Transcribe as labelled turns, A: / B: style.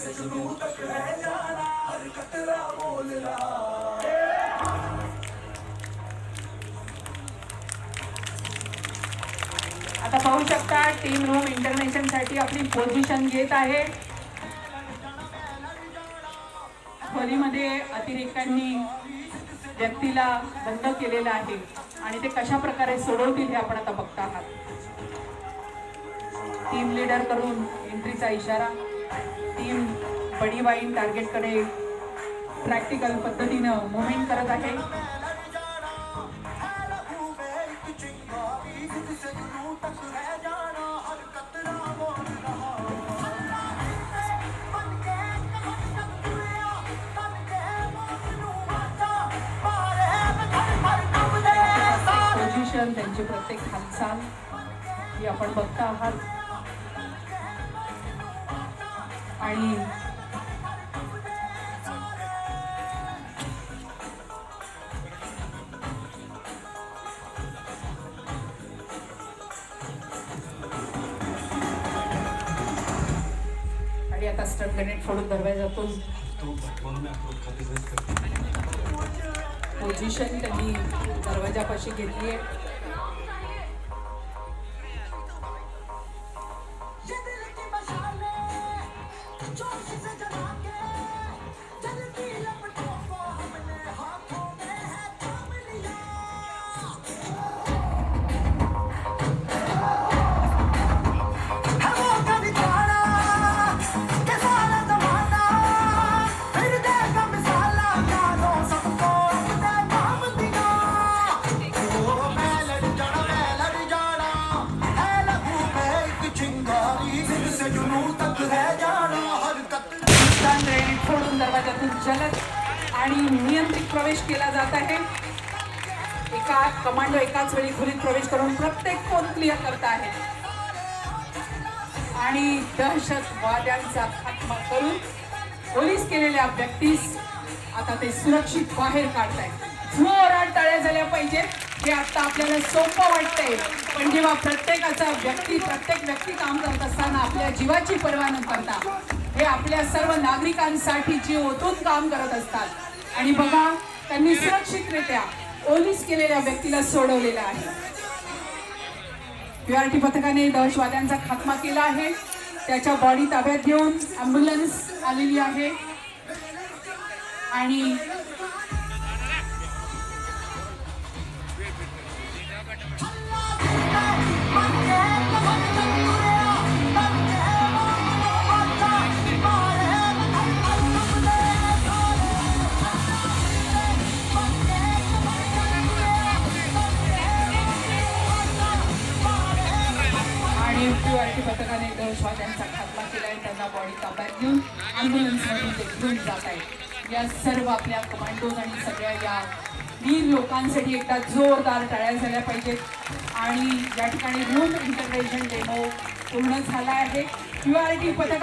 A: आता पाहू शकता टीम रूम इंटरव्हेन्शन साठी आपली पोझिशन घेत आहे. खोलीमध्ये अतिरेक्यांनी व्यक्तीला बंद केलेला आहे आणि ते कशा प्रकारे सोडवतील हे आपण आता बघता आहात. टीम लीडर करून एंट्रीचा इशारा. टीम बडी वाईन टार्गेटकडे प्रॅक्टिकल पद्धतीनं मुव्हिंग करत आहे. पोझिशन, त्यांची प्रत्येक हालचाल ही आपण बघता आहात. आणि आता स्टंट ग्रेनेड फोडून दरवाजातून पोझिशन त्यांनी दरवाजापाशी घेतली आहे. फोडून दरवाजातून जलद आणि नियंत्रित प्रवेश केला जात आहे. एका कमांडो एकाच वेळी खोलीत प्रवेश करून प्रत्येक फोन क्लिअर करत आहे आणि दहशतवाद्यांचा खात्मा करून पोलीस केलेल्या व्यक्तीस आता ते सुरक्षित बाहेर काढतायत. जोरात टाळ्या झाल्या पाहिजे. हे आता आपल्याला सोपं वाटतंय, पण जेव्हा प्रत्येक व्यक्ती काम करत असताना आपल्या जीवाची पर्वा न करता हे आपल्या सर्व नागरिकांसाठी जीव ओतून काम करत असतात आणि बघा त्यांनी सुरक्षितरित्या पोलीस केलेल्या व्यक्तीला सोडवलेलं आहे. पीआरटी पथकाने दहशतवाद्यांचा खात्मा केला आहे. त्याच्या बॉडी ताब्यात घेऊन ॲम्ब्युलन्स आलेली आहे आणि पीआरटी पथकाने दहशतवाद्यांचा खात्मा केला आहे. त्यांना बॉडी ताब्यात घेऊन ॲम्ब्युलन्समध्ये ते घेऊन जात आहेत. या सर्व आपल्या कमांडोज आणि सगळ्या या वीर लोकांसाठी एकदा जोरदार टाळ्या झाल्या पाहिजेत. आणि या ठिकाणी रूम इंटरव्हेन्शन डेमो पूर्ण झाला आहे. पीआरटी पथक